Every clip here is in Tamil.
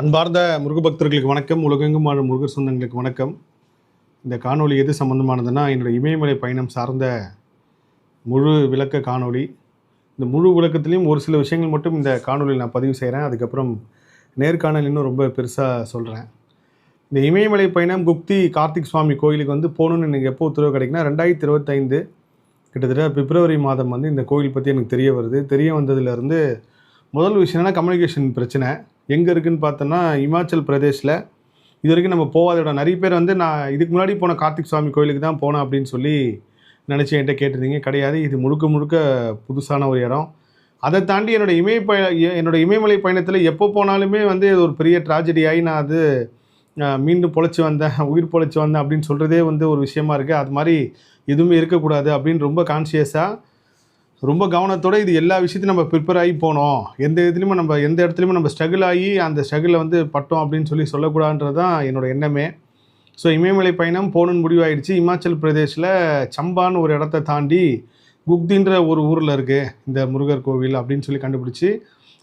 அன்பார்ந்த முருக பக்தர்களுக்கு வணக்கம். உலகெங்கும் வாழும் முருகர் சொந்தங்களுக்கு வணக்கம். இந்த காணொளி எது சம்மந்தமானதுன்னா, என்னோடய இமயமலை பயணம் சார்ந்த முழு விளக்க காணொளி. இந்த முழு விளக்கத்துலேயும் ஒரு சில விஷயங்கள் மட்டும் இந்த காணொலியில் நான் பதிவு செய்கிறேன். அதுக்கப்புறம் நேர்காணல் இன்னும் ரொம்ப பெருசாக சொல்கிறேன். இந்த இமயமலை பயணம் குப்தி கார்த்திக் சுவாமி கோயிலுக்கு போகணுன்னு எனக்கு எப்போ உத்தரவு கிடைக்குன்னா 2025 கிட்டத்தட்ட பிப்ரவரி மாதம் இந்த கோயில் பற்றி எனக்கு தெரிய வருது. தெரிய வந்ததுலேருந்து முதல் விஷயம் என்னென்னா கம்யூனிகேஷன் பிரச்சனை. எங்கே இருக்குதுன்னு பார்த்தோன்னா இமாச்சல் பிரதேஷில். இது வரைக்கும் நம்ம போகாத இடம். நிறைய பேர் நான் இதுக்கு முன்னாடி போன கார்த்திக் சுவாமி கோயிலுக்கு தான் போனேன் அப்படின்னு சொல்லி நினச்சி என்கிட்ட கேட்டிருந்தீங்க. கிடையாது, இது முழுக்க முழுக்க புதுசான ஒரு இடம். அதை தாண்டி என்னோடய இமயமலை பயணத்தில் எப்போ போனாலுமே ஒரு பெரிய ட்ராஜடி ஆகி நான் மீண்டும் பொழைச்சி வந்தேன், உயிர் பொழைச்சி வந்தேன் அப்படின்னு சொல்கிறதே ஒரு விஷயமா இருக்குது. அது மாதிரி எதுவுமே இருக்கக்கூடாது அப்படின்னு ரொம்ப கான்ஷியஸாக, ரொம்ப கவனத்தோடு இது எல்லா விஷயத்தையும் நம்ம ப்ரிப்பேர் ஆகி போனோம். எந்த இடத்துலையுமே நம்ம ஸ்ட்ரகிள் ஆகி அந்த ஸ்ட்ரகிளில் பட்டோம் அப்படின்னு சொல்லக்கூடாதுன்றது தான் என்னோடய எண்ணமே. ஸோ இமயமலை பயணம் போகணுன்னு முடிவாயிடுச்சு. இமாச்சல் பிரதேஷில் சம்பான்னு ஒரு இடத்த தாண்டி குப்தின்ற ஒரு ஊரில் இருக்குது இந்த முருகர் கோவில் அப்படின்னு சொல்லி கண்டுபிடிச்சி,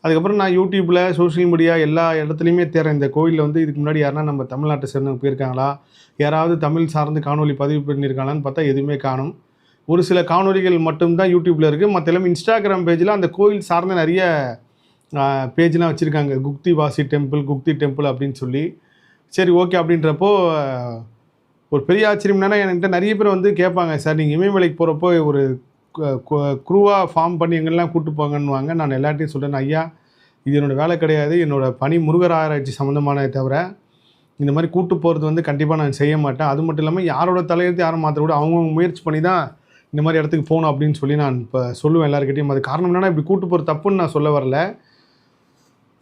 அதுக்கப்புறம் நான் யூடியூப்பில் சோஷியல் மீடியா எல்லா இடத்துலையுமே தேர்றேன். இந்த கோயிலில் இதுக்கு முன்னாடி யாருன்னா நம்ம தமிழ்நாட்டை சேர்ந்தவங்க போயிருக்காங்களா, யாராவது தமிழ் சார்ந்து காணொலி பதிவு பண்ணியிருக்காங்களான்னு பார்த்தா எதுவுமே காணும். ஒரு சில காணொலிகள் மட்டும்தான் யூடியூப்பில் இருக்குது. மற்ற எல்லாமே இன்ஸ்டாகிராம் பேஜில் அந்த கோயில் சார்ந்த நிறைய பேஜ்லாம் வச்சுருக்காங்க. குப்தி வாசி டெம்பிள், குப்தி டெம்பிள் அப்படின்னு சொல்லி. சரி, ஓகே அப்படின்றப்போ ஒரு பெரிய ஆச்சரியம் என்னென்னா, என்கிட்ட நிறைய பேர் கேட்பாங்க, சார் நீங்கள் இமயமலைக்கு போகிறப்போ ஒரு குரூவாக ஃபார்ம் பண்ணி எங்கெல்லாம் கூப்பிட்டு போங்கன்னுவாங்க. நான் எல்லாத்தையும் சொல்கிறேன், ஐயா இது என்னோடய வேலை கிடையாது, என்னோடய பணி முருகர் ஆராய்ச்சி சம்மந்தமானதை தவிர இந்த மாதிரி கூப்பிட்டு போகிறது கண்டிப்பாக நான் செய்ய மாட்டேன். அது மட்டும் இல்லாமல் யாரோட தலையெழுத்து யாரும் மாற்ற கூட அவங்கவுங்க முயற்சி பண்ணி தான் இந்த மாதிரி இடத்துக்கு போகணும் அப்படின்னு சொல்லி நான் இப்போ சொல்லுவேன் எல்லாருக்கிட்டையும். அது காரணம் என்னென்னா, இப்படி கூட்டு போகிற தப்புன்னு நான் சொல்ல வரல.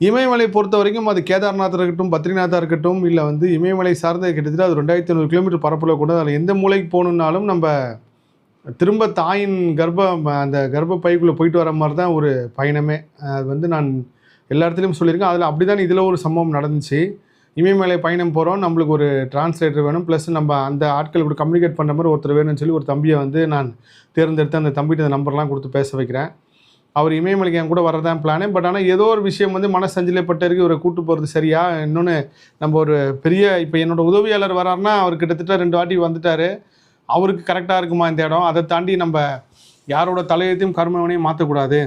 இமயமலை பொறுத்த வரைக்கும் அது கேதார்நாத்தாக இருக்கட்டும், பத்ரிநாத்தாக இருக்கட்டும், இல்லை இமயமலை சார்ந்த கிட்டத்தட்ட அது 2500 கிலோமீட்டர் பரப்பில் கூட அதில் எந்த மூலைக்கு போகணுன்னாலும் நம்ம திரும்ப தாயின் அந்த கர்ப்பப்பைக்குள்ளே போயிட்டு வர மாதிரி தான் ஒரு பயணமே. அது நான் எல்லா இடத்துலையும் சொல்லியிருக்கேன். அதில் அப்படி தான் இதில் ஒரு சம்பவம் நடந்துச்சு. இமயமலை பயணம் போகிறோம், நம்மளுக்கு ஒரு டிரான்ஸ்லேட்டர் வேணும், ப்ளஸ் நம்ம அந்த ஆட்கள் இப்படி கம்யூனிகேட் பண்ணுற மாதிரி ஒருத்தர் வேணும்னு சொல்லி ஒரு தம்பியை நான் தேர்ந்தெடுத்து அந்த தம்பிகிட்ட அந்த நம்பர்லாம் கொடுத்து பேச வைக்கிறேன். அவர் இமயமலைக்கு என் கூட வரதான் பிளானே. பட் ஆனால் ஏதோ ஒரு விஷயம் மனசஞ்சலப்பட்டிருக்கு, இவரை கூட்டு போகிறது சரியா. இன்னொன்று நம்ம ஒரு பெரிய இப்போ என்னோடய உதவியாளர் வராருன்னா அவர் கிட்டத்தட்ட 2 வாட்டி வந்துட்டார். அவருக்கு கரெக்டாக இருக்குமா இந்த இடம்? அதை தாண்டி நம்ம யாரோட தலையத்தையும் கர்மவனையும் மாற்றக்கூடாது.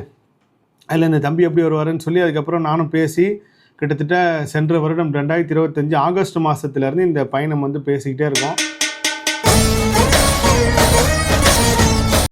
அதில் இந்த தம்பி எப்படி வருவாருன்னு சொல்லி அதுக்கப்புறம் நானும் பேசி கிட்டத்தட்ட சென்ற வருடம் 2025 ஆகஸ்ட் மாதத்துலேருந்து இந்த பயணம் பேசிக்கிட்டே இருக்கோம்.